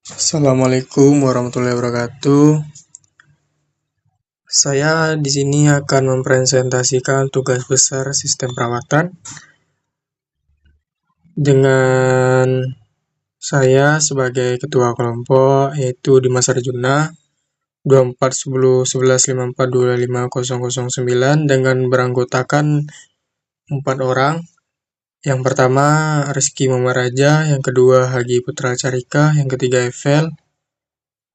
Assalamualaikum warahmatullahi wabarakatuh. Saya di sini akan mempresentasikan tugas besar sistem perawatan dengan saya sebagai ketua kelompok, yaitu Dimas Arjuna 241011542509 dengan beranggotakan 4 orang. Yang pertama Rizky Mamaraja, yang kedua Hagi Putra Carika, yang ketiga Evel,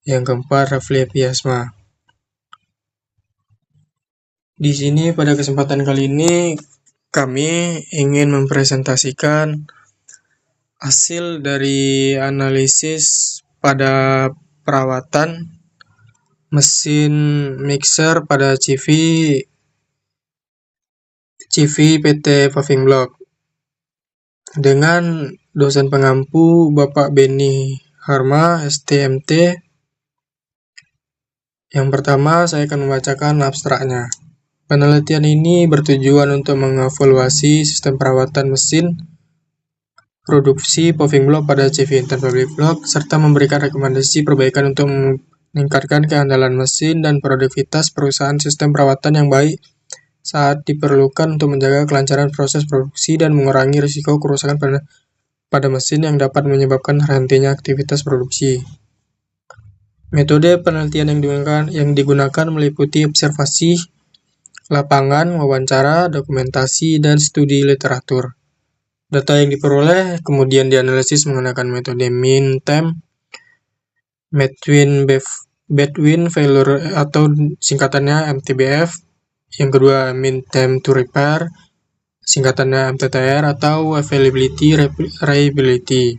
yang keempat Rafli Piasma. Di sini pada kesempatan kali ini kami ingin mempresentasikan hasil dari analisis pada perawatan mesin mixer pada CV PT Paving Block dengan dosen pengampu Bapak Beni Harma, STMT. Yang pertama saya akan membacakan abstraknya. Penelitian ini bertujuan untuk mengevaluasi sistem perawatan mesin produksi paving block pada CV Intan Paving Block serta memberikan rekomendasi perbaikan untuk meningkatkan keandalan mesin dan produktivitas perusahaan sistem perawatan yang baik saat diperlukan untuk menjaga kelancaran proses produksi dan mengurangi risiko kerusakan pada mesin yang dapat menyebabkan hentinya aktivitas produksi. Metode penelitian yang digunakan meliputi observasi lapangan, wawancara, dokumentasi, dan studi literatur. Data yang diperoleh kemudian dianalisis menggunakan metode mean time between failure atau singkatannya MTBF. Yang kedua mean time to repair, singkatannya MTTR atau availability reliability.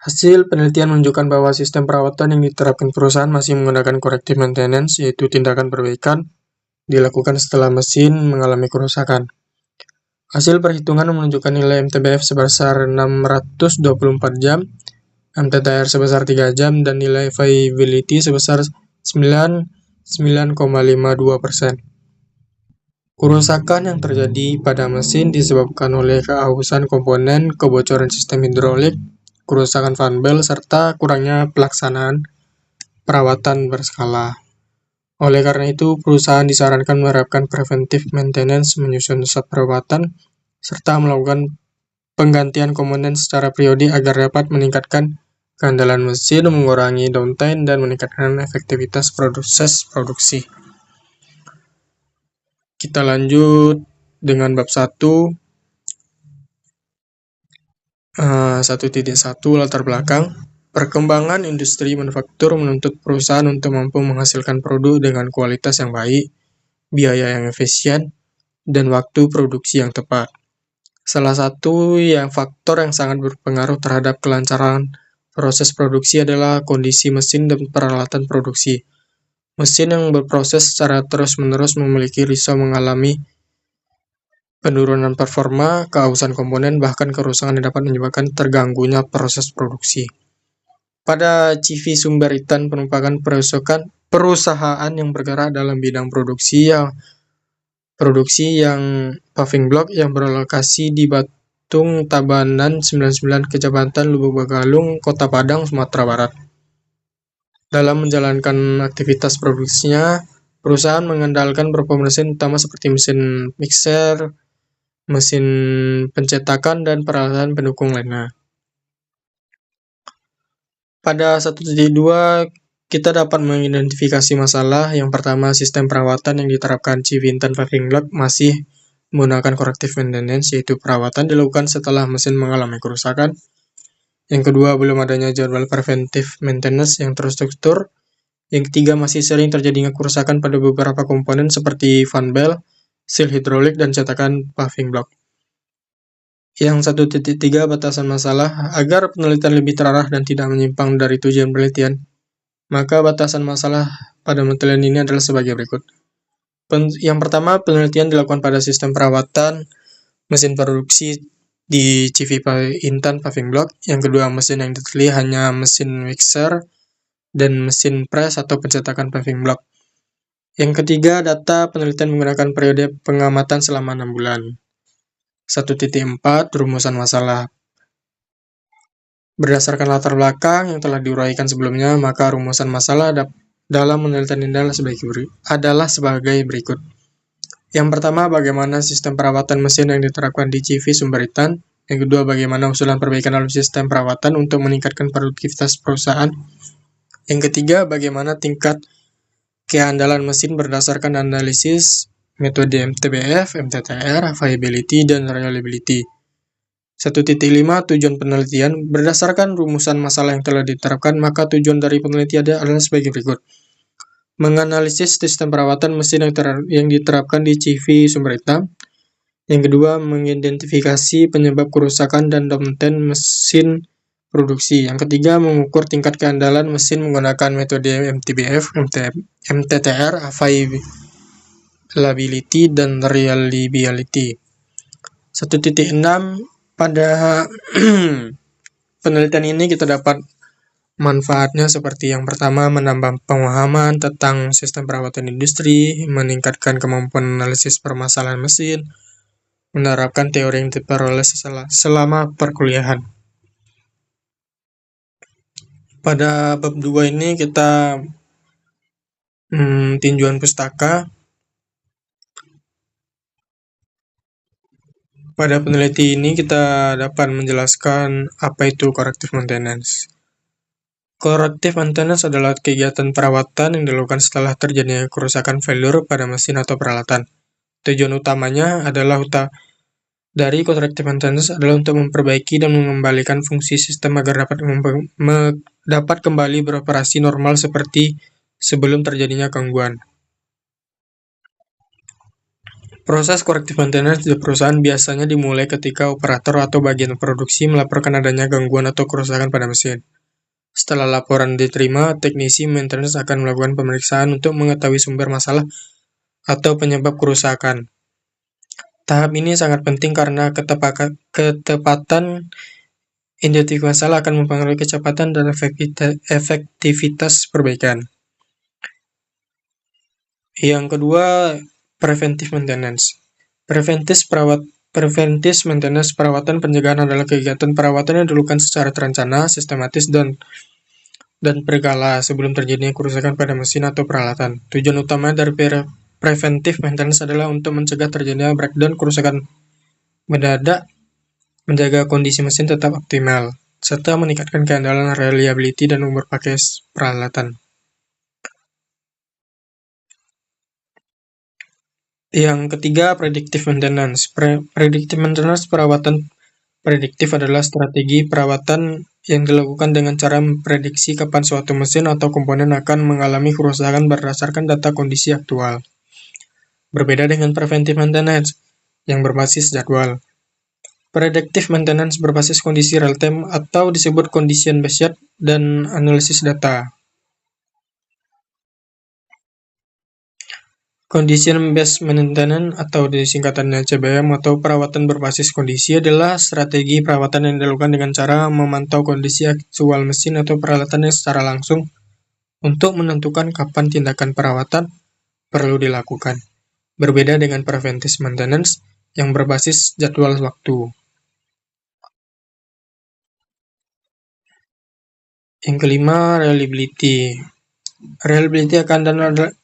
Hasil penelitian menunjukkan bahwa sistem perawatan yang diterapkan perusahaan masih menggunakan corrective maintenance, yaitu tindakan perbaikan dilakukan setelah mesin mengalami kerusakan. Hasil perhitungan menunjukkan nilai MTBF sebesar 624 jam, MTTR sebesar 3 jam, dan nilai availability sebesar 99,52%. Kerusakan yang terjadi pada mesin disebabkan oleh keausan komponen, kebocoran sistem hidrolik, kerusakan fan belt, serta kurangnya pelaksanaan perawatan berskala. Oleh karena itu, perusahaan disarankan menerapkan preventive maintenance, menyusun stop perawatan, serta melakukan penggantian komponen secara periodik agar dapat meningkatkan keandalan mesin, mengurangi downtime, dan meningkatkan efektivitas proses produksi. Kita lanjut dengan bab 1. 1.1 latar belakang. Perkembangan industri manufaktur menuntut perusahaan untuk mampu menghasilkan produk dengan kualitas yang baik, biaya yang efisien, dan waktu produksi yang tepat. Salah satu faktor yang sangat berpengaruh terhadap kelancaran proses produksi adalah kondisi mesin dan peralatan produksi. Mesin yang berproses secara terus-menerus memiliki risiko mengalami penurunan performa, keausan komponen, bahkan kerusakan yang dapat menyebabkan terganggunya proses produksi. Pada CV Sumbaritan merupakan perusahaan yang bergerak dalam bidang produksi yang paving block yang berlokasi di Batung Tabanan 99, Kecamatan Lubuk Begalung, Kota Padang, Sumatera Barat. Dalam menjalankan aktivitas produksinya, perusahaan mengandalkan beberapa mesin utama seperti mesin mixer, mesin pencetakan, dan peralatan pendukung lainnya. Pada 1.2 kita dapat mengidentifikasi masalah. Yang pertama, sistem perawatan yang diterapkan CV Intan Paving Block masih menggunakan corrective maintenance, yaitu perawatan dilakukan setelah mesin mengalami kerusakan. Yang kedua, belum adanya jadwal preventive maintenance yang terstruktur. Yang ketiga, masih sering terjadinya kerusakan pada beberapa komponen seperti fan belt, seal hidrolik, dan cetakan paving block. Yang 1.3 batasan masalah. Agar penelitian lebih terarah dan tidak menyimpang dari tujuan penelitian, maka batasan masalah pada penelitian ini adalah sebagai berikut. Yang pertama, penelitian dilakukan pada sistem perawatan mesin produksi di CV Intan Paving Block. Yang kedua, mesin yang diteliti hanya mesin mixer dan mesin press atau pencetakan paving block. Yang ketiga, data penelitian menggunakan periode pengamatan selama 6 bulan. 1.4 rumusan masalah. Berdasarkan latar belakang yang telah diuraikan sebelumnya, maka rumusan masalah dalam penelitian ini adalah sebagai berikut. Yang pertama, bagaimana sistem perawatan mesin yang diterapkan di CV Sumberitan. Yang kedua, bagaimana usulan perbaikan dalam sistem perawatan untuk meningkatkan produktivitas perusahaan. Yang ketiga, bagaimana tingkat keandalan mesin berdasarkan analisis metode MTBF, MTTR, viability, dan reliability. 1.5 Tujuan penelitian. Berdasarkan rumusan masalah yang telah diterapkan, maka tujuan dari penelitian adalah sebagai berikut. Menganalisis sistem perawatan mesin yang diterapkan di CV Sumberitan. Yang kedua, mengidentifikasi penyebab kerusakan dan downtime mesin produksi. Yang ketiga, mengukur tingkat keandalan mesin menggunakan metode MTBF, MTTR, availability, dan reliability. 1.6 Pada penelitian ini kita dapat manfaatnya seperti yang pertama, menambah pemahaman tentang sistem perawatan industri, meningkatkan kemampuan analisis permasalahan mesin, menerapkan teori yang diperoleh selama perkuliahan. Pada bab 2 ini kita tinjauan pustaka. Pada peneliti ini kita dapat menjelaskan apa itu corrective maintenance. Corrective maintenance adalah kegiatan perawatan yang dilakukan setelah terjadinya kerusakan failure pada mesin atau peralatan. Tujuan utamanya adalah dari corrective maintenance adalah untuk memperbaiki dan mengembalikan fungsi sistem agar dapat kembali beroperasi normal seperti sebelum terjadinya gangguan. Proses corrective maintenance di perusahaan biasanya dimulai ketika operator atau bagian produksi melaporkan adanya gangguan atau kerusakan pada mesin. Setelah laporan diterima, teknisi maintenance akan melakukan pemeriksaan untuk mengetahui sumber masalah atau penyebab kerusakan. Tahap ini sangat penting karena ketepatan identifikasi masalah akan mempengaruhi kecepatan dan efektivitas perbaikan. Yang kedua, preventive maintenance. Preventive maintenance perawatan pencegahan adalah kegiatan perawatan yang dilakukan secara terencana, sistematis, dan berkala sebelum terjadinya kerusakan pada mesin atau peralatan. Tujuan utama dari preventive maintenance adalah untuk mencegah terjadinya breakdown, kerusakan mendadak, menjaga kondisi mesin tetap optimal, serta meningkatkan keandalan, reliability, dan umur pakai peralatan. Yang ketiga, predictive maintenance. Predictive maintenance perawatan prediktif adalah strategi perawatan yang dilakukan dengan cara memprediksi kapan suatu mesin atau komponen akan mengalami kerusakan berdasarkan data kondisi aktual. Berbeda dengan preventive maintenance yang berbasis jadwal. Predictive maintenance berbasis kondisi real time atau disebut condition based dan analisis data. Condition based maintenance atau disingkatannya CBM atau perawatan berbasis kondisi adalah strategi perawatan yang dilakukan dengan cara memantau kondisi aktual mesin atau peralatannya secara langsung untuk menentukan kapan tindakan perawatan perlu dilakukan. Berbeda dengan preventive maintenance yang berbasis jadwal waktu. Yang kelima, reliability. Reliability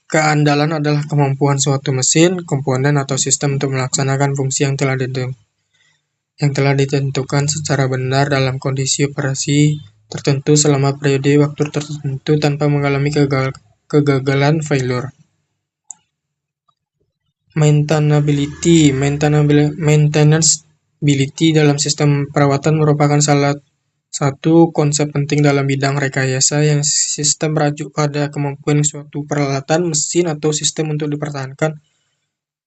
keandalan adalah kemampuan suatu mesin, komponen, atau sistem untuk melaksanakan fungsi yang telah ditentukan secara benar dalam kondisi operasi tertentu selama periode waktu tertentu tanpa mengalami kegagalan failure. Maintenance-ability dalam sistem perawatan merupakan salah satu konsep penting dalam bidang rekayasa yang sistem merujuk pada kemampuan suatu peralatan, mesin, atau sistem untuk dipertahankan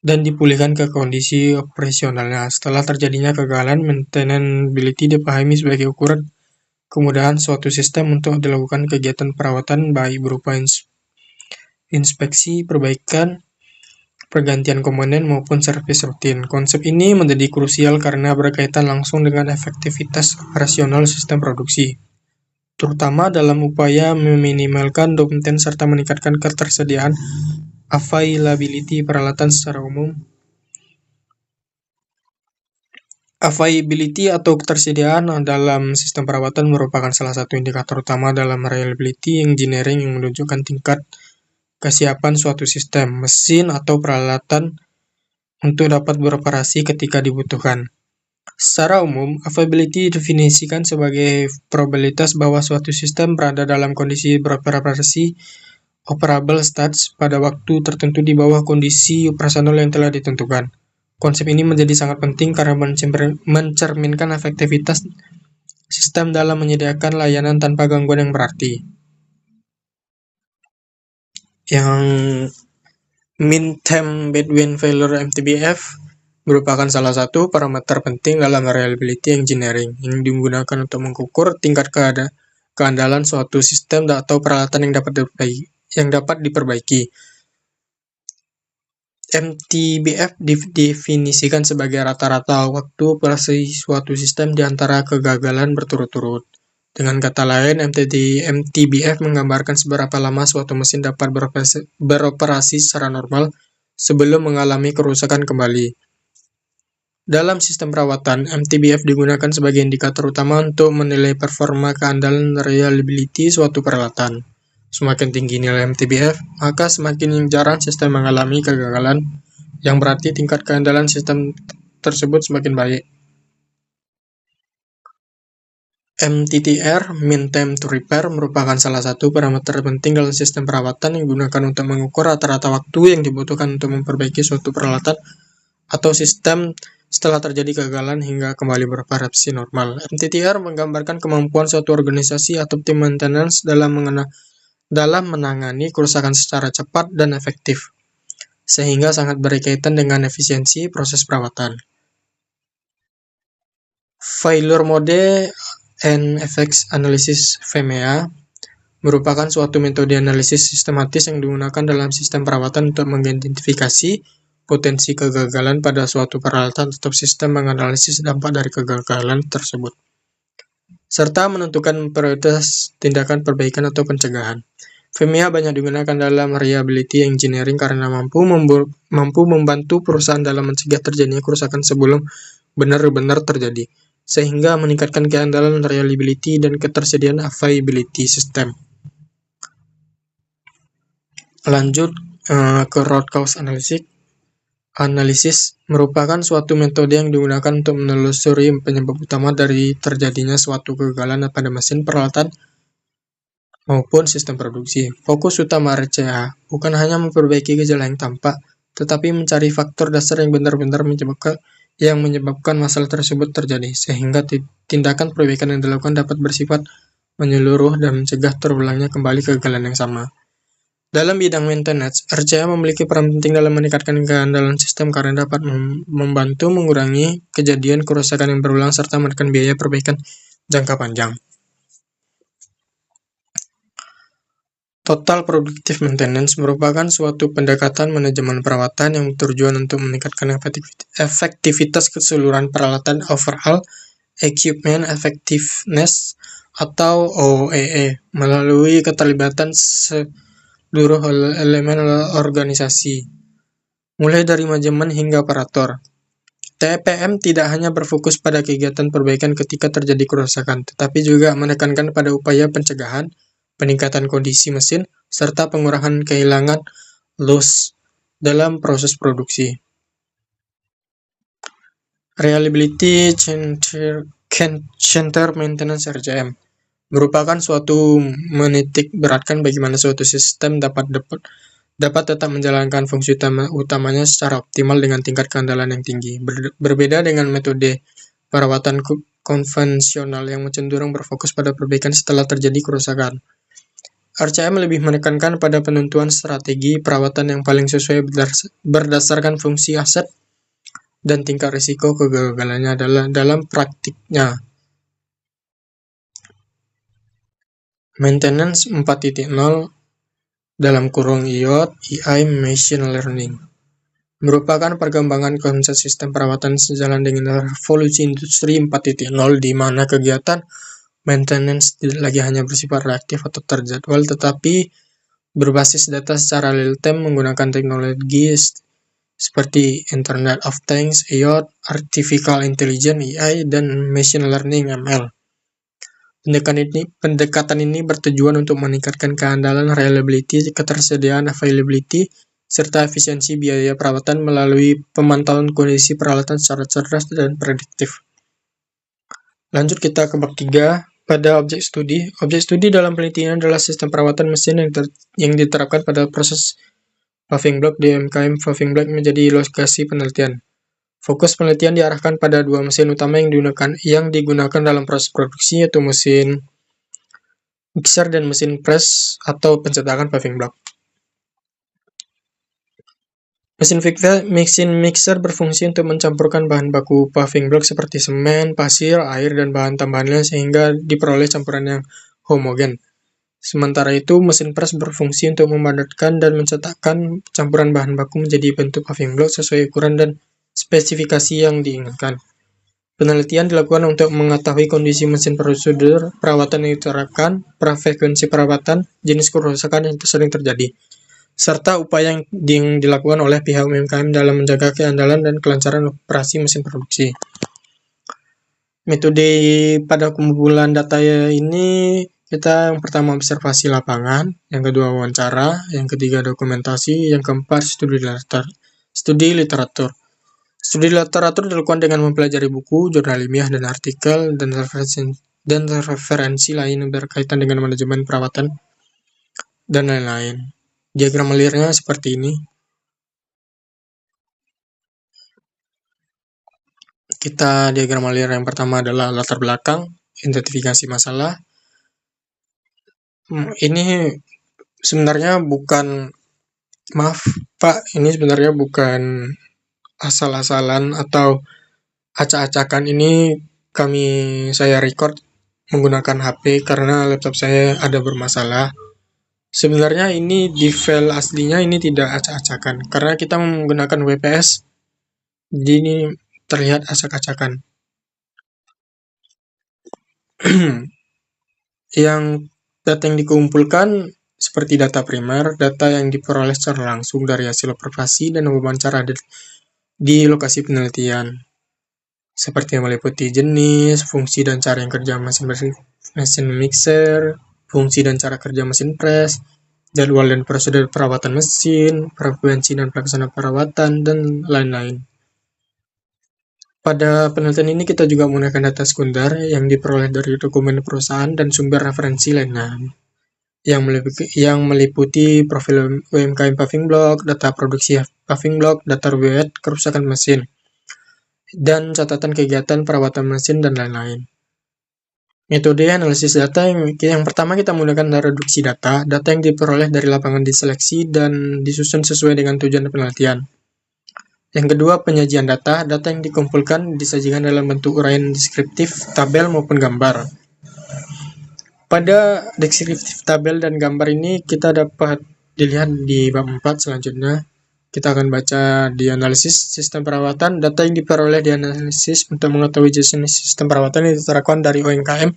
dan dipulihkan ke kondisi operasionalnya. Setelah terjadinya kegagalan, maintainability dipahami sebagai ukuran kemudahan suatu sistem untuk dilakukan kegiatan perawatan baik berupa inspeksi, perbaikan, pergantian komponen maupun servis rutin. Konsep ini menjadi krusial karena berkaitan langsung dengan efektivitas operasional sistem produksi, terutama dalam upaya meminimalkan downtime serta meningkatkan ketersediaan availability peralatan secara umum. Availability atau ketersediaan dalam sistem perawatan merupakan salah satu indikator utama dalam reliability engineering yang menunjukkan tingkat kesiapan suatu sistem, mesin, atau peralatan untuk dapat beroperasi ketika dibutuhkan. Secara umum, availability didefinisikan sebagai probabilitas bahwa suatu sistem berada dalam kondisi beroperasi operable stage pada waktu tertentu di bawah kondisi operasional yang telah ditentukan. Konsep ini menjadi sangat penting karena mencerminkan efektivitas sistem dalam menyediakan layanan tanpa gangguan yang berarti. Yang mean time between failure MTBF merupakan salah satu parameter penting dalam reliability engineering yang digunakan untuk mengukur tingkat keandalan suatu sistem atau peralatan yang dapat diperbaiki. MTBF didefinisikan sebagai rata-rata waktu operasi suatu sistem di antara kegagalan berturut-turut. Dengan kata lain, MTBF menggambarkan seberapa lama suatu mesin dapat beroperasi secara normal sebelum mengalami kerusakan kembali. Dalam sistem perawatan, MTBF digunakan sebagai indikator utama untuk menilai performa keandalan reliability suatu peralatan. Semakin tinggi nilai MTBF, maka semakin jarang sistem mengalami kegagalan, yang berarti tingkat keandalan sistem tersebut semakin baik. MTTR, mean time to repair, merupakan salah satu parameter penting dalam sistem perawatan yang digunakan untuk mengukur rata-rata waktu yang dibutuhkan untuk memperbaiki suatu peralatan atau sistem setelah terjadi kegagalan hingga kembali beroperasi normal. MTTR menggambarkan kemampuan suatu organisasi atau tim maintenance dalam menangani kerusakan secara cepat dan efektif, sehingga sangat berkaitan dengan efisiensi proses perawatan. Failure Mode and Effects Analysis (FMEA) merupakan suatu metode analisis sistematis yang digunakan dalam sistem perawatan untuk mengidentifikasi potensi kegagalan pada suatu peralatan atau sistem, menganalisis dampak dari kegagalan tersebut, serta menentukan prioritas tindakan perbaikan atau pencegahan. FMEA banyak digunakan dalam reliability engineering karena mampu membantu perusahaan dalam mencegah terjadinya kerusakan sebelum benar-benar terjadi, sehingga meningkatkan keandalan reliability dan ketersediaan availability sistem. Lanjut ke root cause analysis merupakan suatu metode yang digunakan untuk menelusuri penyebab utama dari terjadinya suatu kegagalan pada mesin, peralatan, maupun sistem produksi. Fokus utama RCA bukan hanya memperbaiki gejala yang tampak, tetapi mencari faktor dasar yang benar-benar menyebabkan masalah tersebut terjadi, sehingga tindakan perbaikan yang dilakukan dapat bersifat menyeluruh dan mencegah terulangnya kembali kegagalan yang sama. Dalam bidang maintenance, RCA memiliki peran penting dalam meningkatkan keandalan sistem karena dapat membantu mengurangi kejadian kerusakan yang berulang serta menekan biaya perbaikan jangka panjang. Total Productive Maintenance merupakan suatu pendekatan manajemen perawatan yang bertujuan untuk meningkatkan efektivitas keseluruhan peralatan overall Equipment Effectiveness atau OEE melalui keterlibatan seluruh elemen organisasi, mulai dari manajemen hingga operator. TPM tidak hanya berfokus pada kegiatan perbaikan ketika terjadi kerusakan, tetapi juga menekankan pada upaya pencegahan, peningkatan kondisi mesin, serta pengurangan kehilangan loss dalam proses produksi. Reliability Center Maintenance (RCM) merupakan suatu menitik beratkan bagaimana suatu sistem dapat tetap menjalankan fungsi utamanya secara optimal dengan tingkat keandalan yang tinggi. Berbeda dengan metode perawatan konvensional yang cenderung berfokus pada perbaikan setelah terjadi kerusakan, RCM lebih menekankan pada penentuan strategi perawatan yang paling sesuai berdasarkan fungsi aset dan tingkat risiko kegagalannya dalam praktiknya. Maintenance 4.0 (IoT, AI, Machine Learning) merupakan perkembangan konsep sistem perawatan sejalan dengan revolusi industri 4.0 di mana kegiatan maintenance tidak lagi hanya bersifat reaktif atau terjadwal, tetapi berbasis data secara real time menggunakan teknologi seperti Internet of Things, IoT, Artificial Intelligence, AI, dan Machine Learning, ML. Pendekatan ini bertujuan untuk meningkatkan keandalan, reliability, ketersediaan, availability, serta efisiensi biaya perawatan melalui pemantauan kondisi peralatan secara cerdas dan prediktif. Lanjut kita ke bab 3 pada objek studi. Objek studi dalam penelitian adalah sistem perawatan mesin yang diterapkan pada proses paving block di UMKM. Paving block menjadi lokasi penelitian. Fokus penelitian diarahkan pada dua mesin utama yang digunakan dalam proses produksi, yaitu mesin mixer dan mesin press atau pencetakan paving block. Mesin mixer berfungsi untuk mencampurkan bahan baku paving block seperti semen, pasir, air, dan bahan tambahannya sehingga diperoleh campuran yang homogen. Sementara itu, mesin press berfungsi untuk memadatkan dan mencetakkan campuran bahan baku menjadi bentuk paving block sesuai ukuran dan spesifikasi yang diinginkan. Penelitian dilakukan untuk mengetahui kondisi mesin, prosedur perawatan yang diterapkan, frekuensi perawatan, jenis kerusakan yang sering terjadi, serta upaya yang dilakukan oleh pihak UMKM dalam menjaga keandalan dan kelancaran operasi mesin produksi. Metode pada kumpulan data ini kita yang pertama observasi lapangan, yang kedua wawancara, yang ketiga dokumentasi, yang keempat studi literatur. Studi literatur dilakukan dengan mempelajari buku, jurnal ilmiah, dan artikel, dan referensi lain yang berkaitan dengan manajemen perawatan, dan lain-lain. Diagram alirnya seperti ini. Diagram alir yang pertama adalah latar belakang, identifikasi masalah. Ini sebenarnya bukan, maaf Pak, ini sebenarnya bukan asal-asalan atau acak-acakan. Ini saya record menggunakan HP karena laptop saya ada bermasalah. Sebenarnya ini di file aslinya ini tidak acak-acakan karena kita menggunakan WPS, jadi ini terlihat acak-acakan. Data yang dikumpulkan seperti data primer, data yang diperoleh secara langsung dari hasil observasi dan wawancara di lokasi penelitian, seperti meliputi jenis, fungsi dan cara yang kerja mesin mixer, fungsi dan cara kerja mesin press, jadwal dan prosedur perawatan mesin, frekuensi dan pelaksanaan perawatan, dan lain-lain. Pada penelitian ini kita juga menggunakan data sekunder yang diperoleh dari dokumen perusahaan dan sumber referensi lainnya, yang meliputi profil UMKM paving block, data produksi paving block, data riwayat kerusakan mesin, dan catatan kegiatan perawatan mesin, dan lain-lain. Metode analisis data yang pertama kita menggunakan reduksi data yang diperoleh dari lapangan diseleksi dan disusun sesuai dengan tujuan penelitian. Yang kedua, penyajian data yang dikumpulkan disajikan dalam bentuk uraian deskriptif, tabel maupun gambar. Pada deskriptif tabel dan gambar ini kita dapat dilihat di bab 4 selanjutnya. Kita akan baca di analisis sistem perawatan. Data yang diperoleh di analisis untuk mengetahui jenis sistem perawatan yang diterapkan dari UMKM,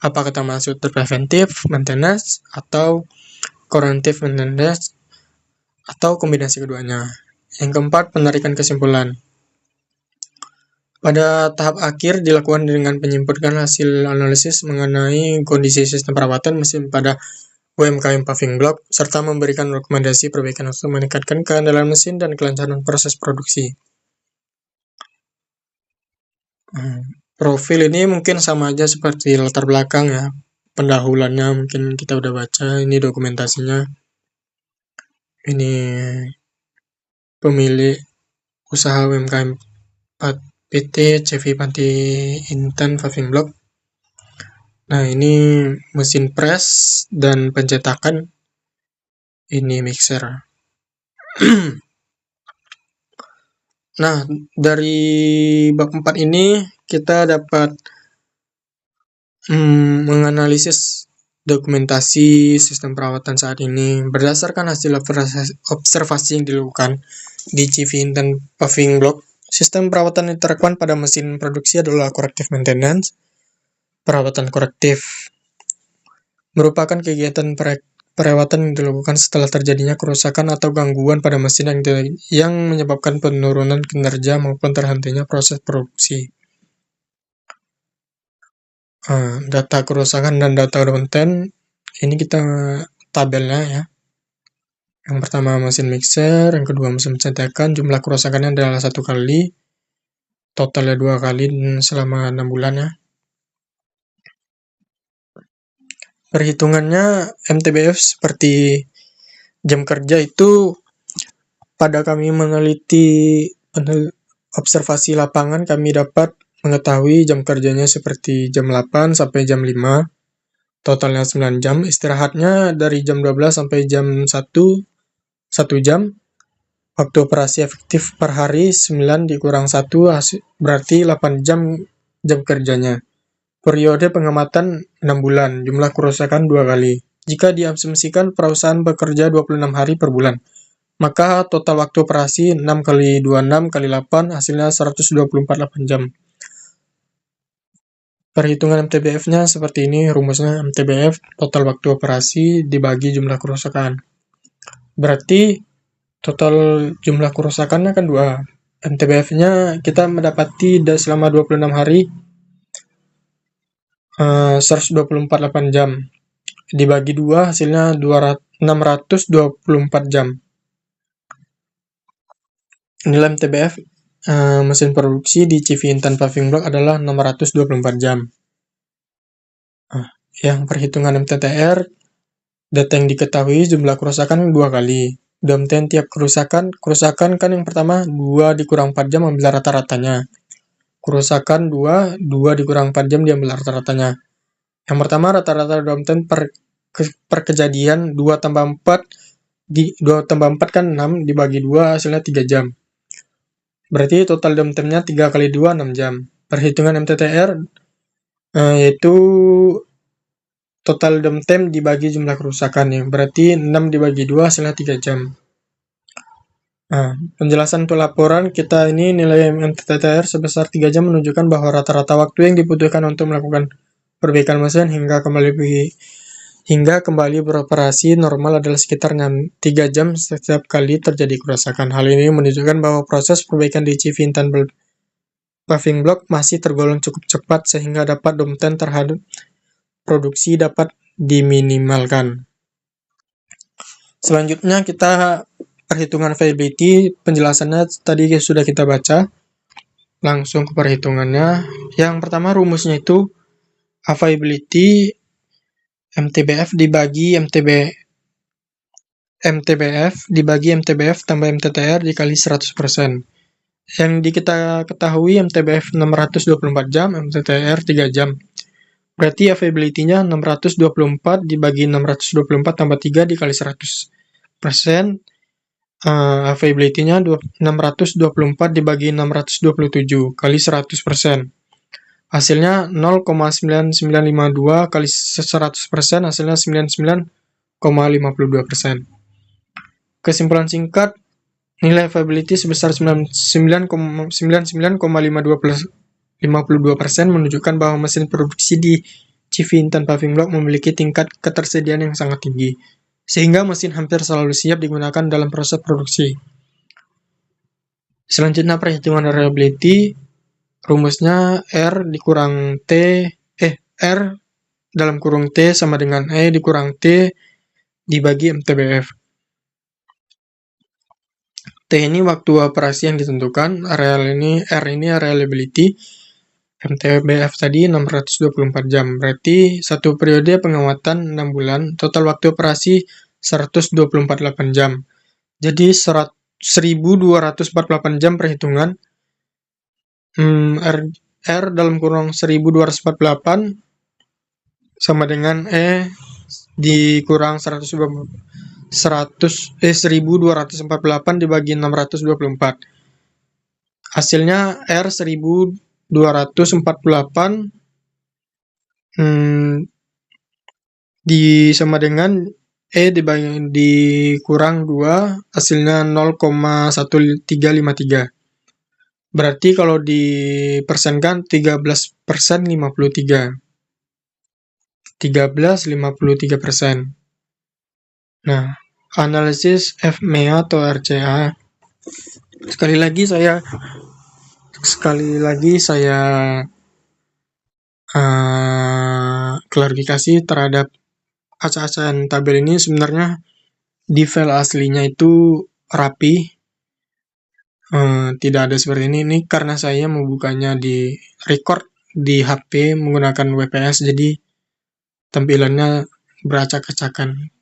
apakah termasuk preventif maintenance atau corrective maintenance atau kombinasi keduanya. Yang keempat, penarikan kesimpulan. Pada tahap akhir dilakukan dengan menyempurnakan hasil analisis mengenai kondisi sistem perawatan mesin pada UMKM paving block, serta memberikan rekomendasi perbaikan untuk meningkatkan keandalan mesin dan kelancaran proses produksi. Profil ini mungkin sama aja seperti latar belakang ya. Pendahuluannya mungkin kita udah baca, ini dokumentasinya. Ini pemilik usaha UMKM PT CV Panti Intan Paving Block. Nah, ini mesin press dan pencetakan. Ini mixer. Nah, dari bab 4 ini kita dapat menganalisis dokumentasi sistem perawatan saat ini berdasarkan hasil observasi yang dilakukan di CV Intan Paving Block. Sistem perawatan yang diterapkan pada mesin produksi adalah corrective maintenance. Perawatan korektif merupakan kegiatan perawatan yang dilakukan setelah terjadinya kerusakan atau gangguan pada mesin yang menyebabkan penurunan kinerja maupun terhentinya proses produksi. Data kerusakan dan data downtime, ini kita tabelnya ya. Yang pertama mesin mixer, yang kedua mesin cetakan, jumlah kerusakannya adalah 1 kali, totalnya 2 kali selama 6 bulan ya. Perhitungannya MTBF seperti jam kerja itu pada kami meneliti observasi lapangan, kami dapat mengetahui jam kerjanya seperti jam 8 sampai jam 5, totalnya 9 jam, istirahatnya dari jam 12 sampai jam 1, 1 jam, waktu operasi efektif per hari 9 dikurang 1, berarti 8 jam kerjanya. Periode pengamatan 6 bulan, jumlah kerusakan 2 kali. Jika diasumsikan perusahaan bekerja 26 hari per bulan, maka total waktu operasi 6 kali 26 kali 8 hasilnya 124 8 jam. Perhitungan MTBF-nya seperti ini, rumusnya MTBF total waktu operasi dibagi jumlah kerusakan. Berarti total jumlah kerusakannya kan 2. MTBF-nya kita mendapati selama 26 hari 124 8 jam. Dibagi 2 hasilnya 624 jam. Nilai MTBF mesin produksi di CV Intan Paving Block adalah 624 jam. Yang perhitungan MTTR, data yang diketahui jumlah kerusakan 2 kali. Downtime tiap kerusakan kan yang pertama 2 dikurang 4 jam ambil rata-ratanya. Kerusakan 2 dikurang 4 jam diambil rata-ratanya. Yang pertama rata-rata downtime per kejadian 2 tambah 4 kan 6 dibagi 2 hasilnya 3 jam. Berarti total downtime-nya 3 kali 2 6 jam. Perhitungan MTTR yaitu total downtime dibagi jumlah kerusakan ya. Berarti 6 dibagi 2 hasilnya 3 jam. Penjelasan untuk laporan kita ini nilai MTTR sebesar 3 jam menunjukkan bahwa rata-rata waktu yang dibutuhkan untuk melakukan perbaikan mesin hingga kembali beroperasi normal adalah sekitar 3 jam setiap kali terjadi kerusakan. Hal ini menunjukkan bahwa proses perbaikan di CV Intan Paving Block masih tergolong cukup cepat sehingga dapat downtime terhadap produksi dapat diminimalkan. Selanjutnya kita perhitungan availability, penjelasannya tadi sudah kita baca. Langsung ke perhitungannya. Yang pertama rumusnya itu availability MTBF dibagi MTBF tambah MTTR dikali 100%. Yang kita ketahui MTBF 624 jam, MTTR 3 jam. Berarti availability-nya 624 dibagi 624 tambah 3 dikali 100%. Availability-nya 624 dibagi 627 kali 100%. Hasilnya 0,9952 kali 100%, hasilnya 99,52%. Kesimpulan singkat, nilai availability sebesar 99,52% menunjukkan bahwa mesin produksi di CV Intan Paving Block memiliki tingkat ketersediaan yang sangat tinggi, sehingga mesin hampir selalu siap digunakan dalam proses produksi. Selanjutnya perhitungan reliability, rumusnya R dalam kurung T sama dengan E dikurang T dibagi MTBF. T ini waktu operasi yang ditentukan, R ini reliability, MTBF tadi 624 jam, berarti satu periode pengamatan 6 bulan, total waktu operasi 124,8 jam. Jadi 1248 jam perhitungan. R dalam kurung 1248 sama dengan E dikurang 1248 dibagi 624. Hasilnya R 1248 sama dengan E dikurang 2, hasilnya 0,1353. Berarti kalau dipersenkan 13% 53%. Nah, analisis FMEA atau RCA. Sekali lagi saya klarifikasi terhadap acak-acakan tabel ini. Sebenarnya di file aslinya itu rapi, tidak ada seperti ini. Ini karena saya membukanya di record di HP menggunakan WPS, jadi tampilannya beracak-acakan.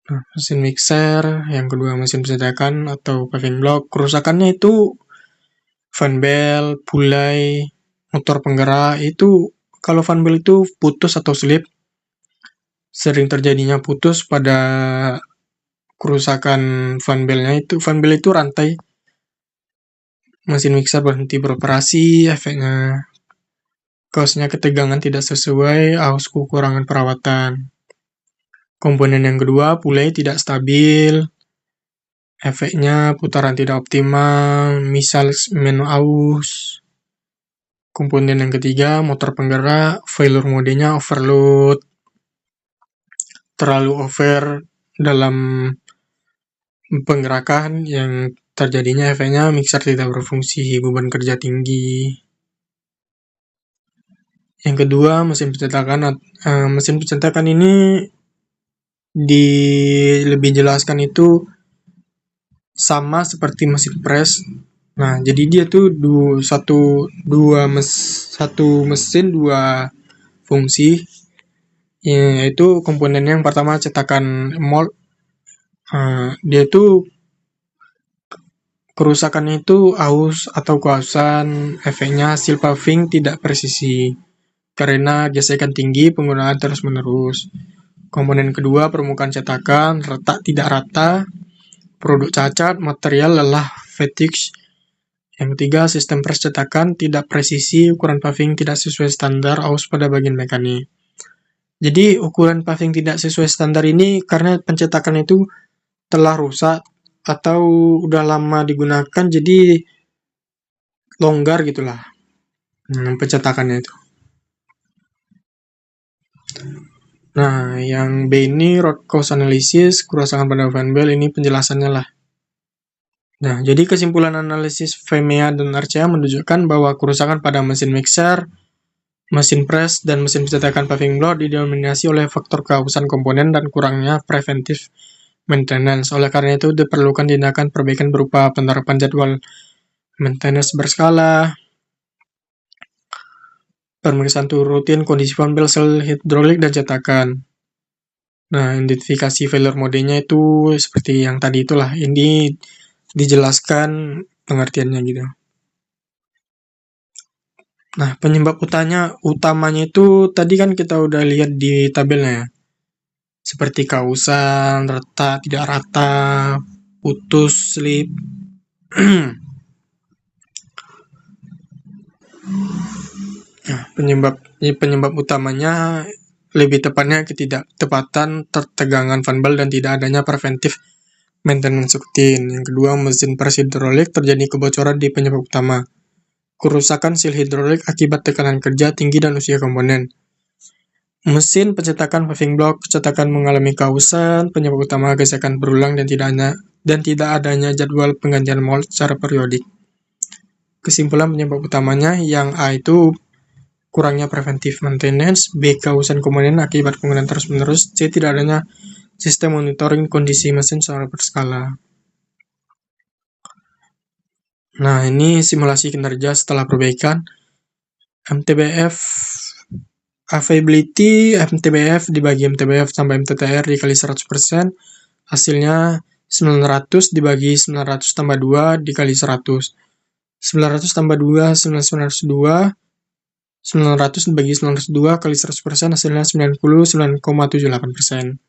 Nah, mesin mixer, yang kedua mesin pencetakan atau paving block. Kerusakannya itu fan bell, bulai, motor penggerak. Itu kalau fan bell itu putus atau slip, sering terjadinya putus pada kerusakan fan bell-nya. Itu fan bell itu rantai. Mesin mixer berhenti beroperasi, efeknya kaosnya ketegangan tidak sesuai, aus kekurangan perawatan. Komponen yang kedua, pulai tidak stabil, efeknya putaran tidak optimal, misal menu aus. Komponen yang ketiga, motor penggerak, failure modenya overload, terlalu over dalam penggerakan, yang terjadinya efeknya mixer tidak berfungsi, beban kerja tinggi. Yang kedua, mesin pencetakan ini lebih jelaskan itu sama seperti mesin press. Nah, jadi dia tuh satu mesin dua fungsi, yaitu komponennya yang pertama cetakan mold. Dia tuh kerusakannya itu aus atau keausan, efeknya hasil paving tidak presisi karena gesekan tinggi, penggunaan terus-menerus. Komponen kedua, permukaan cetakan retak tidak rata, produk cacat, material lelah, fatigue. Yang ketiga, sistem percetakan tidak presisi, ukuran paving tidak sesuai standar, aus pada bagian mekanik. Jadi ukuran paving tidak sesuai standar ini karena pencetakan itu telah rusak atau udah lama digunakan, jadi longgar gitulah pencetakannya itu. Nah, yang B ini root cause analysis, kerusakan pada fan bell, ini penjelasannya lah. Nah, jadi kesimpulan analisis FMEA dan RCA menunjukkan bahwa kerusakan pada mesin mixer, mesin press, dan mesin pencetakan paving block didominasi oleh faktor kehausan komponen dan kurangnya preventive maintenance. Oleh karena itu, diperlukan tindakan perbaikan berupa penerapan jadwal maintenance berskala, pemeriksaan rutin kondisi fan bell, sel hidrolik, dan cetakan. Nah, identifikasi failure modenya itu seperti yang tadi itulah. Ini dijelaskan pengertiannya gitu. Nah, penyebab utamanya itu tadi kan kita udah lihat di tabelnya ya. Seperti kausan, retak, tidak rata, putus, slip. Nah, penyebab utamanya lebih tepatnya ketidaktepatan tertegangan fan bell dan tidak adanya preventif maintenance rutin. Yang kedua, mesin press hidrolik terjadi kebocoran di penyebab utama. Kerusakan sil hidrolik akibat tekanan kerja tinggi dan usia komponen. Mesin pencetakan paving block cetakan mengalami kausan, penyebab utama gesekan berulang dan tidak adanya jadwal penggantian mold secara periodik. Kesimpulan penyebab utamanya, yang A itu kurangnya preventive maintenance, B kausan komponen akibat penggunaan terus-menerus, C tidak adanya sistem monitoring kondisi mesin secara berskala. Nah, ini simulasi kinerja setelah perbaikan. MTBF availability, MTBF dibagi MTBF tambah MTTR dikali 100%, hasilnya 900 dibagi 900 tambah 2 dikali 100. 900 tambah 2, 902, 900 dibagi 902 kali 100%, hasilnya 99,78%.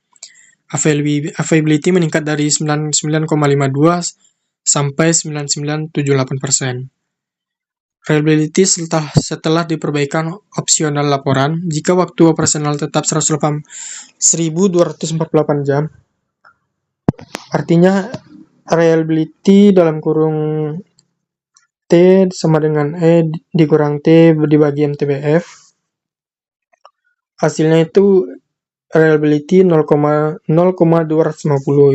Availability meningkat dari 99,52 sampai 99,78%. Reliability setelah diperbaikan opsional laporan, jika waktu operasional tetap 1.248 jam, artinya reliability dalam kurung T sama dengan E dikurang T dibagi MTBF, hasilnya itu reliability 0,250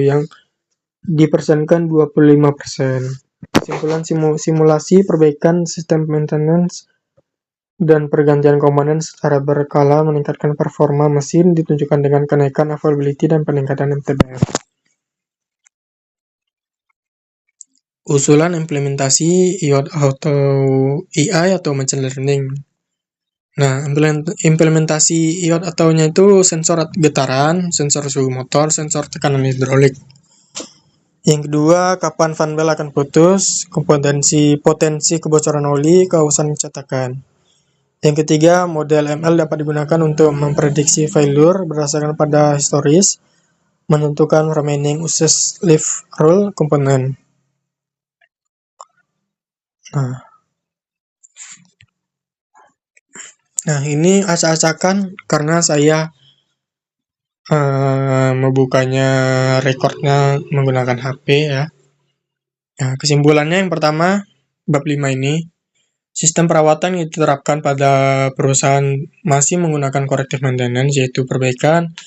yang dipersenkan 25%. Kesimpulan simulasi perbaikan sistem maintenance dan pergantian komponen secara berkala meningkatkan performa mesin ditunjukkan dengan kenaikan availability dan peningkatan MTBF. Usulan implementasi IoT atau AI atau machine learning. Nah, implementasi IoT atau-nya itu sensor getaran, sensor suhu motor, sensor tekanan hidrolik. Yang kedua, kapan fan belt akan putus, potensi kebocoran oli, kehausan cetakan. Yang ketiga, model ML dapat digunakan untuk memprediksi failure berdasarkan pada historis, menentukan remaining uses life rule komponen. Nah, ini acak-acakan karena saya membukanya recordnya menggunakan HP ya. Nah, kesimpulannya yang pertama, bab 5 ini, sistem perawatan yang diterapkan pada perusahaan masih menggunakan corrective maintenance, yaitu perbaikan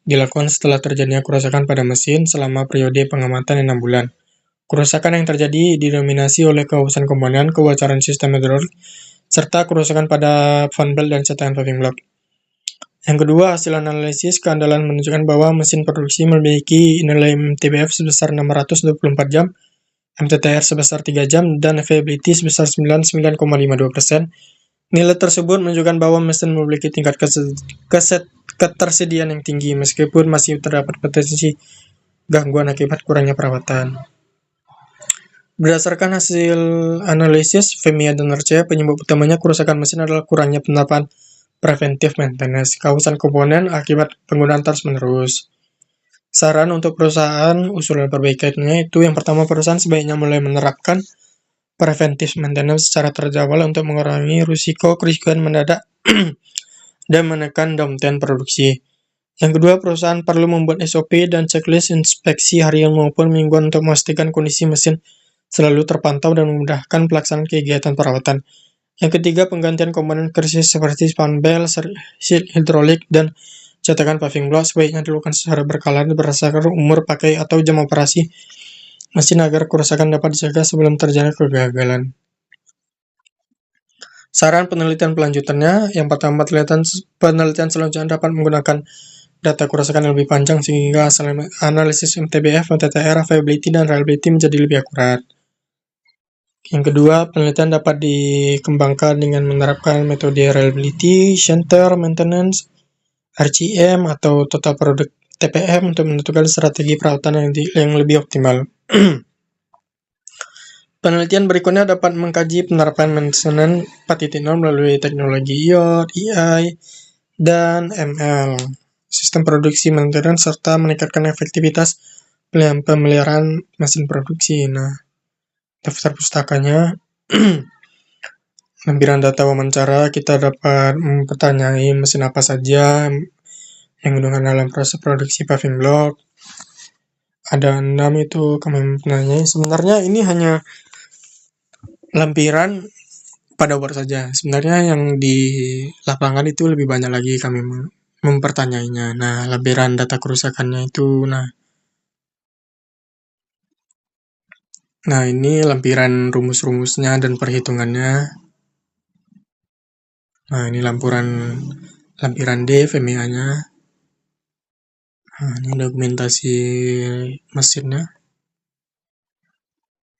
dilakukan setelah terjadinya kerusakan pada mesin selama periode pengamatan 6 bulan. Kerusakan yang terjadi didominasi oleh kehausan komponen, kebocoran sistem hidrolik, serta kerusakan pada fan belt dan cetakan paving block. Yang kedua, hasil analisis keandalan menunjukkan bahwa mesin produksi memiliki nilai MTBF sebesar 624 jam, MTTR sebesar 3 jam, dan availability sebesar 99,52%. Nilai tersebut menunjukkan bahwa mesin memiliki tingkat ketersediaan yang tinggi, meskipun masih terdapat potensi gangguan akibat kurangnya perawatan. Berdasarkan hasil analisis FEMIA dan RCA, penyebab utamanya kerusakan mesin adalah kurangnya penerapan preventive maintenance, kehausan komponen akibat penggunaan terus-menerus. Saran untuk perusahaan, usulan perbaikannya itu yang pertama, perusahaan sebaiknya mulai menerapkan preventive maintenance secara terjadwal untuk mengurangi risiko kerusakan mendadak dan menekan downtime produksi. Yang kedua, perusahaan perlu membuat SOP dan checklist inspeksi harian maupun mingguan untuk memastikan kondisi mesin selalu terpantau dan memudahkan pelaksanaan kegiatan perawatan. Yang ketiga, penggantian komponen kritis seperti fan belt, seal hidrolik, dan cetakan paving block sebaiknya dilakukan secara berkala berdasarkan umur pakai atau jam operasi mesin agar kerusakan dapat dicegah sebelum terjadi kegagalan. Saran penelitian pelanjutannya, yang pertama, penelitian selanjutnya dapat menggunakan data kerusakan yang lebih panjang sehingga analisis MTBF, MTTR, availability, dan reliability menjadi lebih akurat. Yang kedua, penelitian dapat dikembangkan dengan menerapkan metode reliability, center maintenance, RCM, atau total product TPM untuk menentukan strategi perawatan yang lebih optimal. Penelitian berikutnya dapat mengkaji penerapan maintenance 4.0 melalui teknologi IoT, AI, dan ML, sistem produksi maintenance, serta meningkatkan efektivitas pemeliharaan mesin produksi. Nah, daftar pustakanya, lampiran data wawancara, kita dapat mempertanyai mesin apa saja yang digunakan dalam proses produksi paving block. Ada 6 itu kami menanyai. Sebenarnya ini hanya lampiran pada Word saja. Sebenarnya yang di lapangan itu lebih banyak lagi kami mempertanyainya. Nah, lampiran data kerusakannya itu, Nah, ini lampiran rumus-rumusnya dan perhitungannya. Nah, ini lampiran D, FEMIA-nya. Nah, ini dokumentasi mesinnya.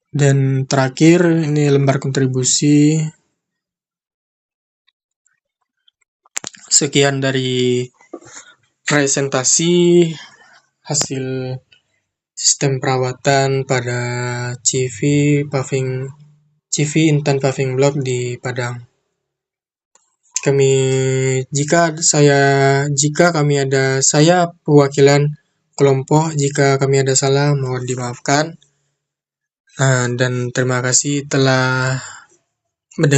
Dan terakhir, ini lembar kontribusi. Sekian dari presentasi hasil sistem perawatan pada CV Intan Paving Block di Padang. Jika saya perwakilan kelompok, jika kami ada salah mohon dimaafkan. Dan terima kasih telah